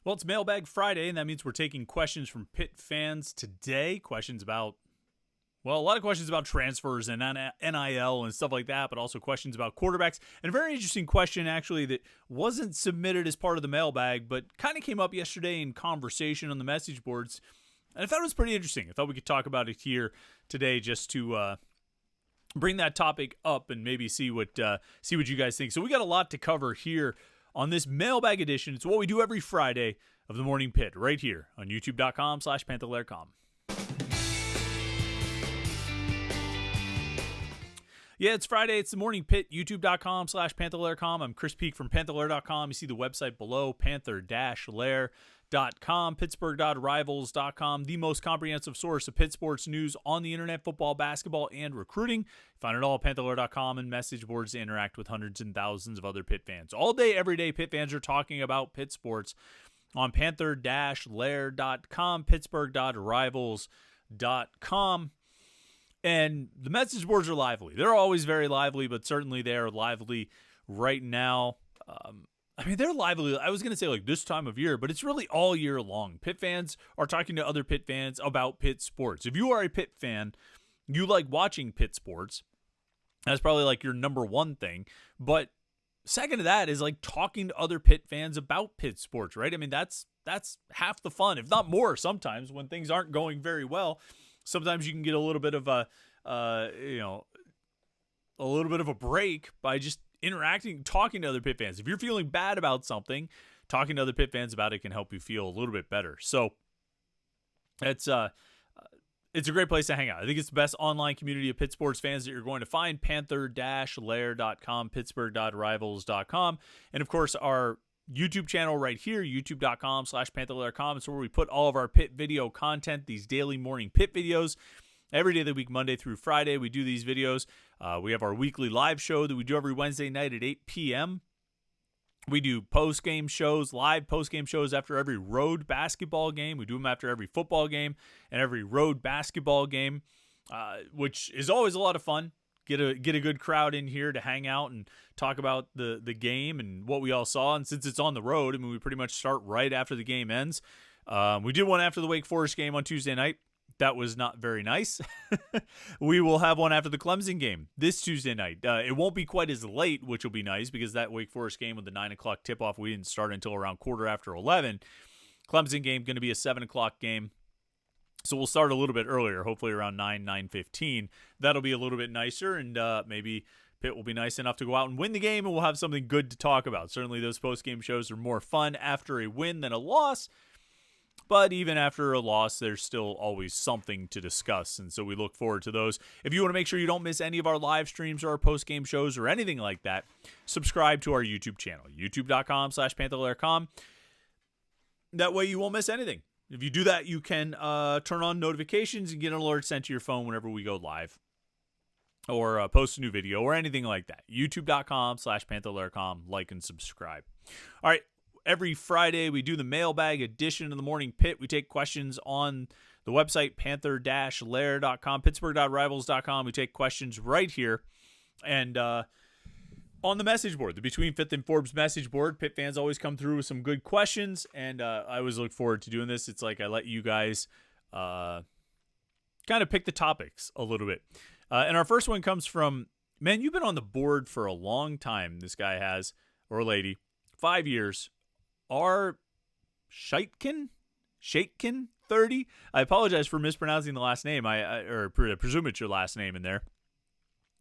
Well, it's Mailbag Friday, and that means we're taking questions from Pitt fans today. Questions about, a lot of questions about transfers and NIL and stuff like that, but also questions about quarterbacks. And a very interesting question, actually, that wasn't submitted as part of the mailbag, but kind of came up yesterday in conversation on the message boards. And I thought it was pretty interesting. I thought we could talk about it here today just to bring that topic up and maybe see what you guys think. So we got a lot to cover here on this mailbag edition. It's what we do every Friday of the Morning Pit right here on youtube.com/Panther-Lair.com. Yeah, it's Friday. It's the Morning Pit, youtube.com/Panther-Lair.com. I'm Chris Peak from Panther-Lair.com. You see the website below, Panther-Lair.com, Pittsburgh.rivals.com, the most comprehensive source of Pitt sports news on the internet, football, basketball, and recruiting. Find it all at Panther-Lair.com and message boards to interact with hundreds and thousands of other Pitt fans. All day, every day, Pitt fans are talking about Pitt sports on Panther-Lair.com, Pittsburgh.rivals.com. And the message boards are lively. They're always very lively, but certainly they are lively right now. They're lively. I was going to say like this time of year, but it's really all year long. Pitt fans are talking to other Pitt fans about Pitt sports. If you are a Pitt fan, you like watching Pitt sports. That's probably like your number one thing. But second to that is like talking to other Pitt fans about Pitt sports, right? I mean, that's half the fun, if not more sometimes when things aren't going very well. Sometimes you can get a little bit of a little bit of a break by just interacting, talking to other Pitt fans. If you're feeling bad about something, talking to other Pitt fans about it can help you feel a little bit better. So it's a great place to hang out. I think it's the best online community of Pitt sports fans that you're going to find. Panther-Lair.com, Pittsburgh.rivals.com, and of course our YouTube channel right here, youtube.com/Panther-Lair.com. It's where we put all of our Pitt video content, these daily morning Pitt videos. Every day of the week, Monday through Friday, we do these videos. We have our weekly live show that we do every Wednesday night at 8 p.m. We do post-game shows, live post-game shows after every road basketball game. We do them after every football game and every road basketball game, which is always a lot of fun. Get a good crowd in here to hang out and talk about the game and what we all saw. And since it's on the road, we pretty much start right after the game ends. We did one after the Wake Forest game on Tuesday night. That was not very nice. We will have one after the Clemson game this Tuesday night. It won't be quite as late, which will be nice because that Wake Forest game with the 9 o'clock tip-off, we didn't start until around 11:15. Clemson game going to be a 7 o'clock game. So we'll start a little bit earlier, hopefully around 9:15. That'll be a little bit nicer, and maybe Pitt will be nice enough to go out and win the game, and we'll have something good to talk about. Certainly those post-game shows are more fun after a win than a loss, but even after a loss, there's still always something to discuss, and so we look forward to those. If you want to make sure you don't miss any of our live streams or our post-game shows or anything like that, subscribe to our YouTube channel, youtube.com/Panther-Lair.com. That way you won't miss anything. If you do that, you can turn on notifications and get an alert sent to your phone whenever we go live or post a new video or anything like that. youtube.com/Panther-Lair.com. Like and subscribe. All right. Every Friday, we do the mailbag edition of the Morning Pit. We take questions on the website, Panther-Lair.com, Pittsburgh.rivals.com. We take questions right here. And on the message board, the Between Fifth and Forbes message board, Pitt fans always come through with some good questions, and I always look forward to doing this. It's like I let you guys kind of pick the topics a little bit. And our first one comes from, man, you've been on the board for a long time, this guy has, or lady, 5 years. R. Shaitkin 30. I apologize for mispronouncing the last name. I presume it's your last name in there.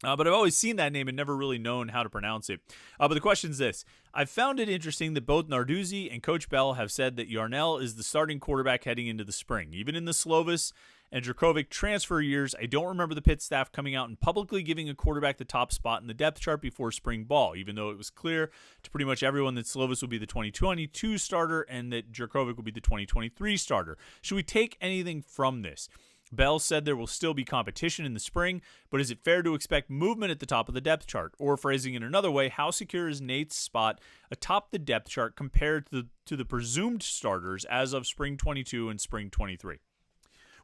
But I've always seen that name and never really known how to pronounce it. But the question is this. I've found it interesting that both Narduzzi and Coach Bell have said that Yarnell is the starting quarterback heading into the spring. Even in the Slovis and Dracovic transfer years, I don't remember the Pitt staff coming out and publicly giving a quarterback the top spot in the depth chart before spring ball, even though it was clear to pretty much everyone that Slovis would be the 2022 starter and that Dracovic would be the 2023 starter. Should we take anything from this? Bell said there will still be competition in the spring, but is it fair to expect movement at the top of the depth chart? Or phrasing it another way, how secure is Nate's spot atop the depth chart compared to the presumed starters as of spring 22 and spring 23?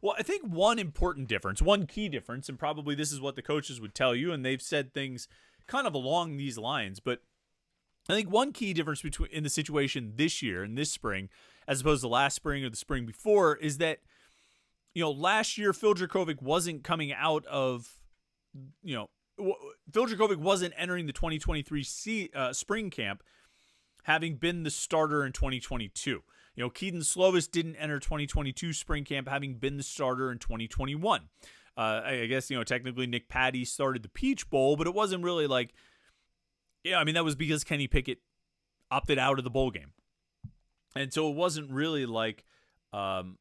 Well, I think one important difference, one key difference, and probably this is what the coaches would tell you, and they've said things kind of along these lines, but I think one key difference in the situation this year and this spring as opposed to last spring or the spring before, is that, last year Phil Dracovic wasn't coming out of, Phil Dracovic wasn't entering the 2023 spring camp having been the starter in 2022. Keaton Slovis didn't enter 2022 spring camp having been the starter in 2021. I guess, technically Nick Patty started the Peach Bowl, but it wasn't really like, that was because Kenny Pickett opted out of the bowl game. And so it wasn't really like, Patty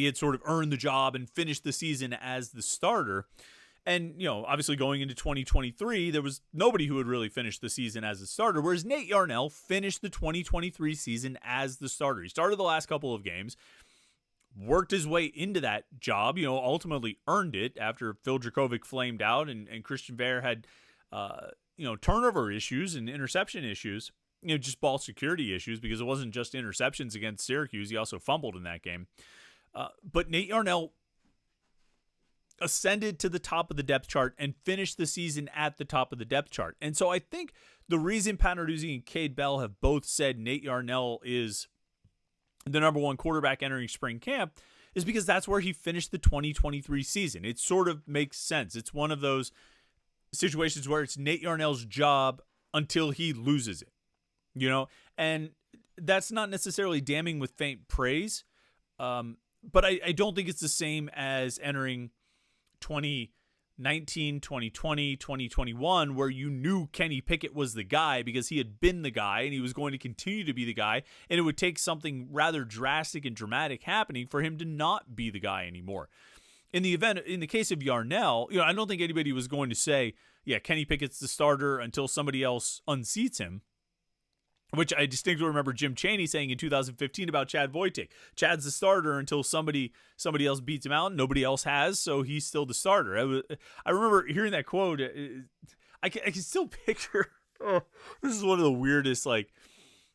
had sort of earned the job and finished the season as the starter. And, obviously going into 2023, there was nobody who had really finished the season as a starter, whereas Nate Yarnell finished the 2023 season as the starter. He started the last couple of games, worked his way into that job, ultimately earned it after Phil Dracovic flamed out and Christian Bear had, turnover issues and interception issues, just ball security issues, because it wasn't just interceptions against Syracuse. He also fumbled in that game. But Nate Yarnell ascended to the top of the depth chart and finished the season at the top of the depth chart. And so I think the reason Pat Narduzzi and Cade Bell have both said Nate Yarnell is the number one quarterback entering spring camp is because that's where he finished the 2023 season. It sort of makes sense. It's one of those situations where it's Nate Yarnell's job until he loses it, and that's not necessarily damning with faint praise. But I don't think it's the same as entering 2019, 2020, 2021, where you knew Kenny Pickett was the guy because he had been the guy and he was going to continue to be the guy. And it would take something rather drastic and dramatic happening for him to not be the guy anymore. In the case of Yarnell, I don't think anybody was going to say, yeah, Kenny Pickett's the starter until somebody else unseats him. Which I distinctly remember Jim Chaney saying in 2015 about Chad Wojtek. Chad's the starter until somebody else beats him out. Nobody else has, so he's still the starter. I remember hearing that quote. I can still picture. Oh, this is one of the weirdest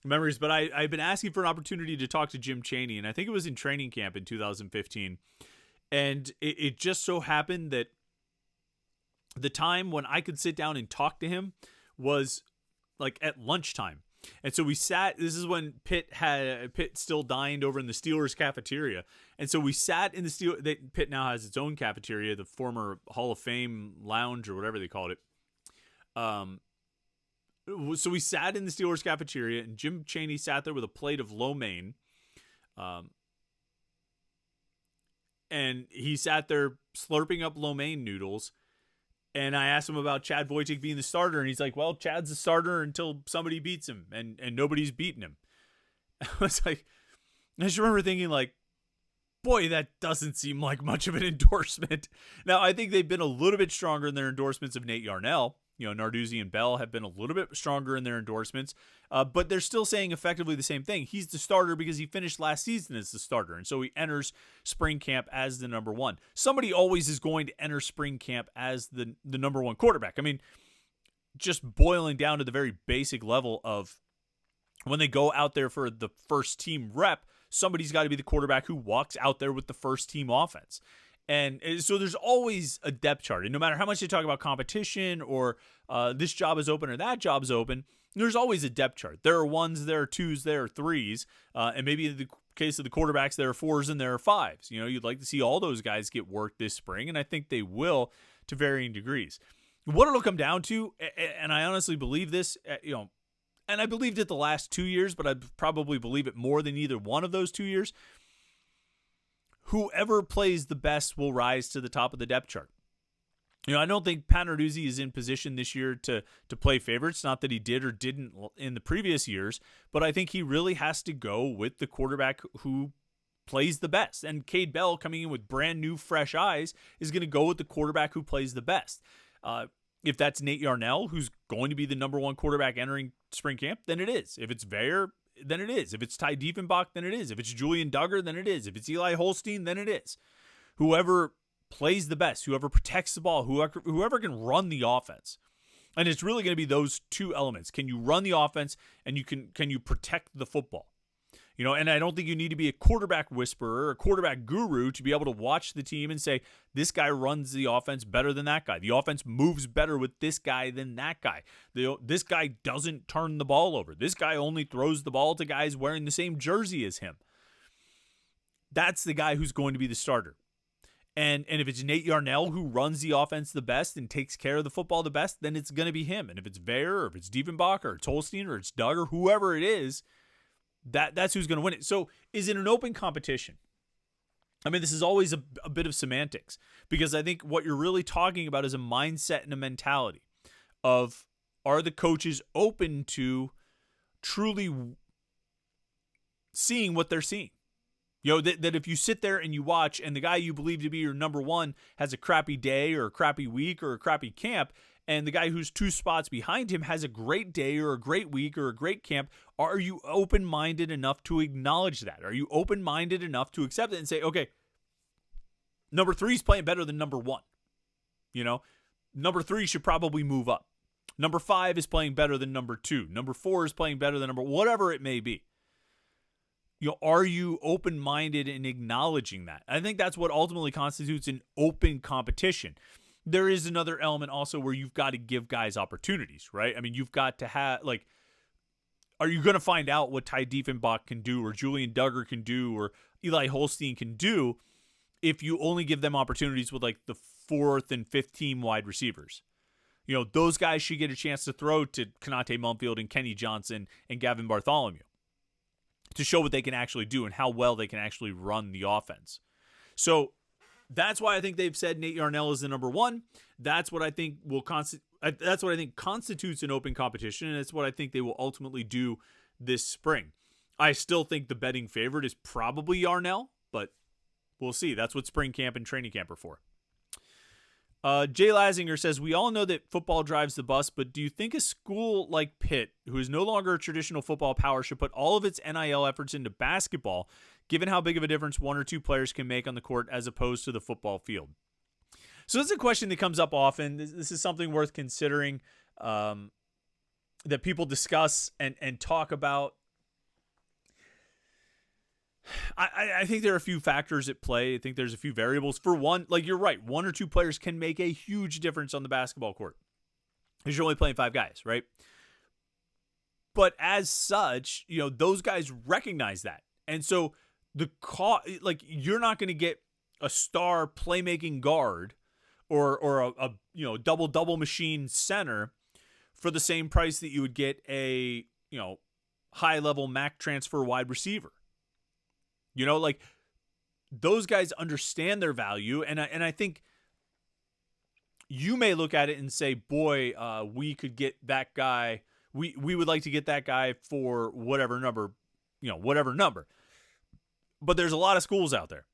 memories. But I've been asking for an opportunity to talk to Jim Chaney, and I think it was in training camp in 2015. And it just so happened that the time when I could sit down and talk to him was at lunchtime. And so we sat, this is when Pitt still dined over in the Steelers cafeteria. And so we sat in the Pitt now has its own cafeteria, the former Hall of Fame lounge or whatever they called it. So we sat in the Steelers cafeteria and Jim Chaney sat there with a plate of lo mein. And he sat there slurping up lo mein noodles. And I asked him about Chad Wojtek being the starter, and he's like, well, Chad's the starter until somebody beats him, and nobody's beaten him. I was like, I just remember thinking, boy, that doesn't seem like much of an endorsement. Now, I think they've been a little bit stronger in their endorsements of Nate Yarnell. Narduzzi and Bell have been a little bit stronger in their endorsements, but they're still saying effectively the same thing. He's the starter because he finished last season as the starter, and so he enters spring camp as the number one. Somebody always is going to enter spring camp as the number one quarterback. I mean, just boiling down to the very basic level of when they go out there for the first team rep, somebody's got to be the quarterback who walks out there with the first team offense. And so there's always a depth chart. And no matter how much they talk about competition or this job is open or that job is open, there's always a depth chart. There are ones, there are twos, there are threes. And maybe in the case of the quarterbacks, there are fours and there are fives. You'd like to see all those guys get work this spring, and I think they will to varying degrees. What it'll come down to, and I honestly believe this, and I believed it the last 2 years, but I probably believe it more than either one of those 2 years. Whoever plays the best will rise to the top of the depth chart. I don't think Pat Narduzzi is in position this year to play favorites. Not that he did or didn't in the previous years, but I think he really has to go with the quarterback who plays the best. And Cade Bell, coming in with brand new, fresh eyes, is going to go with the quarterback who plays the best. If that's Nate Yarnell, who's going to be the number one quarterback entering spring camp, then it is. If it's Veyer, then it is. If it's Ty Diefenbach, then it is. If it's Julian Duggar, then it is. If it's Eli Holstein, then it is. Whoever plays the best, whoever protects the ball, whoever can run the offense. And it's really going to be those two elements. Can you run the offense and can you protect the football? And I don't think you need to be a quarterback whisperer or a quarterback guru to be able to watch the team and say, this guy runs the offense better than that guy. The offense moves better with this guy than that guy. This guy doesn't turn the ball over. This guy only throws the ball to guys wearing the same jersey as him. That's the guy who's going to be the starter. And if it's Nate Yarnell who runs the offense the best and takes care of the football the best, then it's going to be him. And if it's Veer or if it's Diefenbach or it's Holstein or it's Doug or whoever it is, that's who's going to win it. So is it an open competition? I mean, this is always a bit of semantics, because I think what you're really talking about is a mindset and a mentality of, are the coaches open to truly seeing what they're seeing? That if you sit there and you watch and the guy you believe to be your number one has a crappy day or a crappy week or a crappy camp, and the guy who's 2 spots behind him has a great day or a great week or a great camp, are you open-minded enough to acknowledge that? Are you open-minded enough to accept it and say, okay, number 3 is playing better than number 1. Number 3 should probably move up. Number 5 is playing better than number 2. Number 4 is playing better than number, whatever it may be. Are you open-minded in acknowledging that? I think that's what ultimately constitutes an open competition. There is another element also where you've got to give guys opportunities, right? I mean, you've got to have, are you going to find out what Ty Diefenbach can do or Julian Duggar can do or Eli Holstein can do if you only give them opportunities with the 4th and 5th team wide receivers? Those guys should get a chance to throw to Konate Mumfield and Kenny Johnson and Gavin Bartholomew to show what they can actually do and how well they can actually run the offense. So that's why I think they've said Nate Yarnell is the number 1. That's what I think that's what I think constitutes an open competition, and it's what I think they will ultimately do this spring. I still think the betting favorite is probably Yarnell, but we'll see. That's what spring camp and training camp are for. Jay Lazinger says, we all know that football drives the bus, but do you think a school like Pitt, who is no longer a traditional football power, should put all of its NIL efforts into basketball, given how big of a difference 1 or 2 players can make on the court as opposed to the football field? So this is a question that comes up often. This is something worth considering, that people discuss and talk about. I think there are a few factors at play. I think there's a few variables. For one, you're right, 1 or 2 players can make a huge difference on the basketball court, because you're only playing 5 guys, right? But as such, those guys recognize that. And so you're not going to get a star playmaking guard or a double machine center for the same price that you would get a high level MAC transfer wide receiver. Those guys understand their value, and I think you may look at it and say, boy, we could get that guy. We would like to get that guy for whatever number. But there's a lot of schools out there,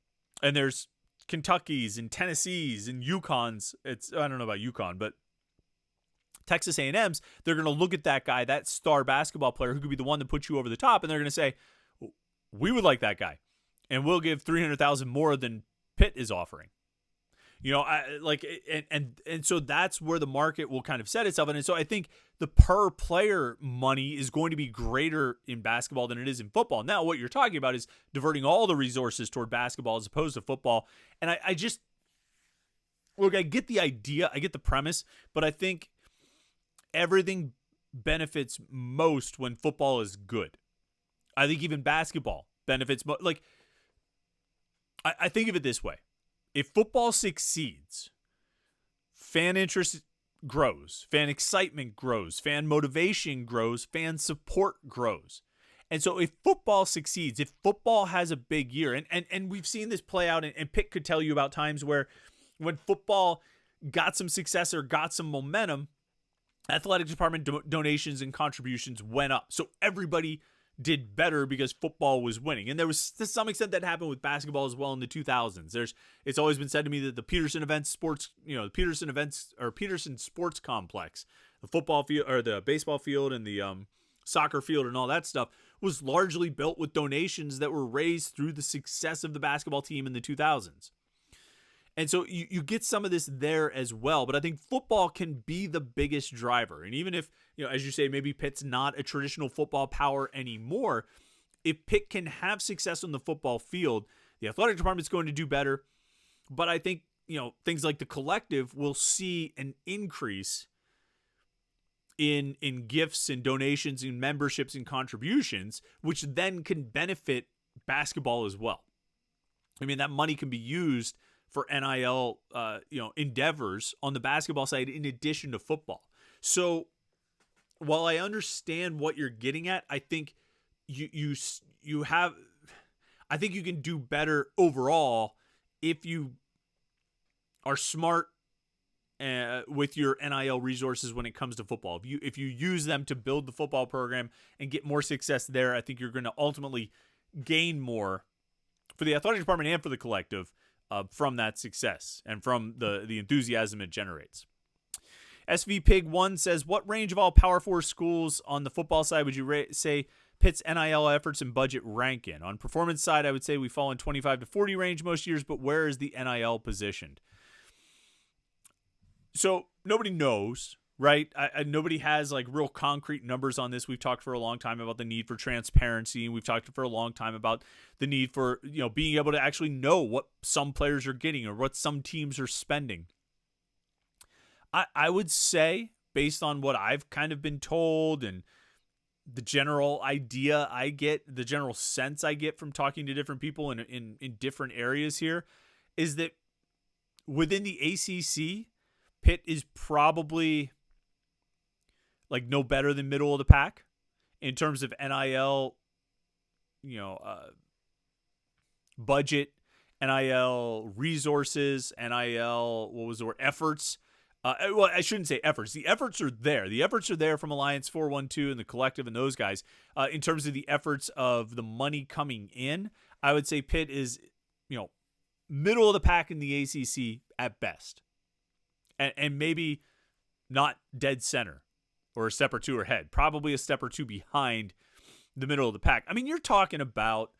and there's Kentucky's and Tennessee's and UConn's. I don't know about UConn, but Texas A&M's, they're going to look at that guy, that star basketball player who could be the one that puts you over the top, and they're going to say, we would like that guy, and we'll give $300,000 more than Pitt is offering. And so that's where the market will kind of set itself. And so I think the per player money is going to be greater in basketball than it is in football. Now, what you're talking about is diverting all the resources toward basketball as opposed to football. And I get the idea, I get the premise, but I think everything benefits most when football is good. I think even basketball benefits. I think of it this way. If football succeeds, fan interest grows, fan excitement grows, fan motivation grows, fan support grows. And so if football succeeds, if football has a big year, and we've seen this play out, and Pitt could tell you about times where when football got some success or got some momentum, athletic department donations and contributions went up. So everybody did better because football was winning. And there was, to some extent, that happened with basketball as well in the 2000s. It's always been said to me that the Peterson Sports Complex, the football field or the baseball field and the soccer field and all that stuff was largely built with donations that were raised through the success of the basketball team in the 2000s. And so you get some of this there as well, but I think football can be the biggest driver. And even if, as you say, maybe Pitt's not a traditional football power anymore, if Pitt can have success on the football field, the athletic department is going to do better. But I think, things like the collective will see an increase in gifts and donations and memberships and contributions, which then can benefit basketball as well. I mean, that money can be used for NIL, endeavors on the basketball side in addition to football. So while I understand what you're getting at, I think I think you can do better overall if you are smart with your NIL resources when it comes to football. If you use them to build the football program and get more success there, I think you're going to ultimately gain more for the athletic department and for the collective from that success and from the enthusiasm it generates. SV Pig 1 says, what range of all Power 4 schools on the football side would you say Pitt's NIL efforts and budget rank in? On performance side, I would say we fall in 25 to 40 range most years, but where is the NIL positioned? So nobody knows, right? Nobody has like real concrete numbers on this. We've talked for a long time about the need for transparency, and we've talked for a long time about the need for, being able to actually know what some players are getting or what some teams are spending. I would say, based on what I've kind of been told and the general idea I get, the general sense I get from talking to different people in different areas here, is that within the ACC, Pitt is probably like no better than middle of the pack in terms of NIL, budget, NIL resources, NIL, efforts. Well, I shouldn't say efforts. The efforts are there. The efforts are there from Alliance 412 and the collective and those guys. In terms of the efforts of the money coming in, I would say Pitt is, middle of the pack in the ACC at best. And maybe not dead center or a step or two ahead. Probably a step or two behind the middle of the pack. I mean, you're talking about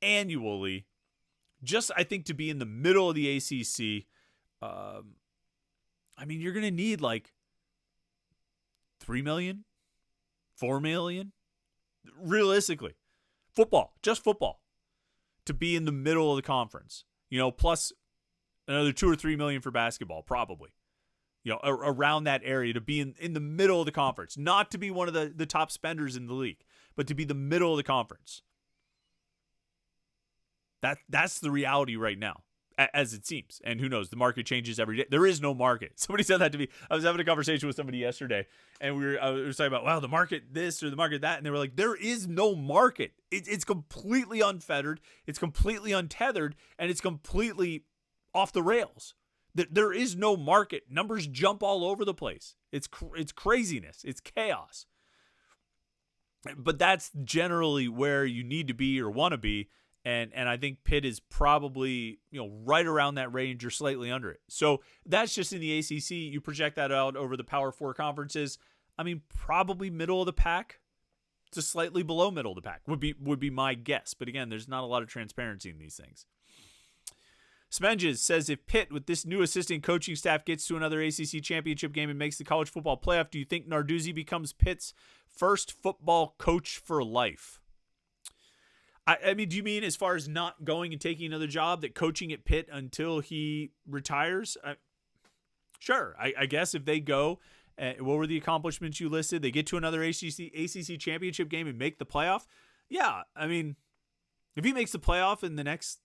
annually, just I think to be in the middle of the ACC, you're going to need like $3 million, $4 million, realistically. Just football, to be in the middle of the conference, plus another $2 or $3 million for basketball, probably. Around that area, to be in the middle of the conference, not to be one of the top spenders in the league, but to be the middle of the conference. That's the reality right now, as it seems. And who knows? The market changes every day. There is no market. Somebody said that to me. I was having a conversation with somebody yesterday, and I was talking about, wow, the market this or the market that, and they were like, there is no market. It's completely unfettered. It's completely untethered, and it's completely off the rails. There is no market. Numbers jump all over the place. It's craziness. It's chaos. But that's generally where you need to be or want to be. And I think Pitt is probably, right around that range or slightly under it. So that's just in the ACC. You project that out over the Power 4 conferences. Probably middle of the pack to slightly below middle of the pack would be my guess. But again, there's not a lot of transparency in these things. Spenges says, if Pitt, with this new assistant coaching staff, gets to another ACC championship game and makes the college football playoff, do you think Narduzzi becomes Pitt's first football coach for life? Do you mean as far as not going and taking another job, that coaching at Pitt until he retires? Sure. I guess if they go, what were the accomplishments you listed? They get to another ACC championship game and make the playoff. Yeah. If he makes the playoff in the next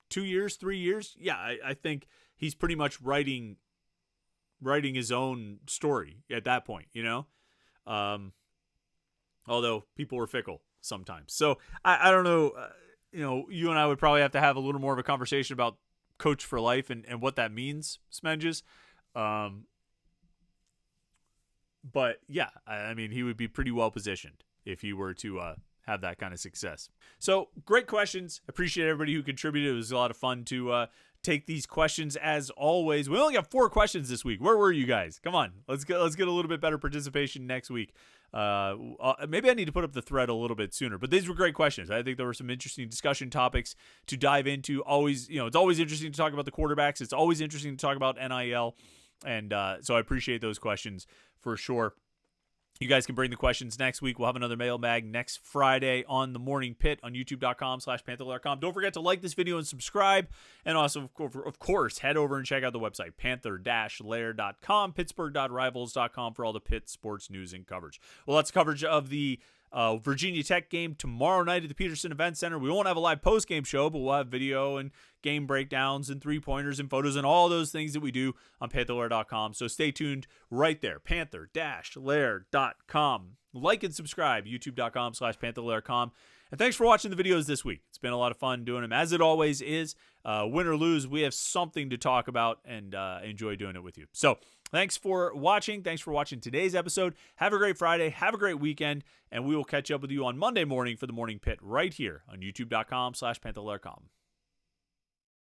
2 years, 3 years, yeah, I think he's pretty much writing his own story at that point, although people were fickle sometimes. So I don't know, you and I would probably have to have a little more of a conversation about coach for life and what that means, Smenges. But yeah, he would be pretty well positioned if he were to have that kind of success. So great questions. Appreciate everybody who contributed. It was a lot of fun to take these questions as always. We only got 4 questions this week. Where were you guys? Come on, let's get a little bit better participation next week. Maybe I need to put up the thread a little bit sooner, but these were great questions. I think there were some interesting discussion topics to dive into. Always, it's always interesting to talk about the quarterbacks. It's always interesting to talk about NIL. And so I appreciate those questions for sure. You guys can bring the questions next week. We'll have another mailbag next Friday on the Morning Pit on youtube.com/Panther-Lair.com. Don't forget to like this video and subscribe. And also, of course, head over and check out the website, Panther-Lair.com, Pittsburgh.rivals.com for all the Pitt sports news and coverage. Well, that's coverage of the Virginia Tech game tomorrow night at the Peterson Event Center. We won't have a live post-game show, but we'll have video and game breakdowns and three-pointers and photos and all those things that we do on Panther-Lair.com. So stay tuned right there, Panther-Lair.com. Like and subscribe, youtube.com/Panther-Lair.com. And thanks for watching the videos this week. It's been a lot of fun doing them, as it always is. Win or lose, we have something to talk about, and enjoy doing it with you. So thanks for watching. Thanks for watching today's episode. Have a great Friday. Have a great weekend. And we will catch up with you on Monday morning for the Morning Pit right here on youtube.com/Panther-Lair.com.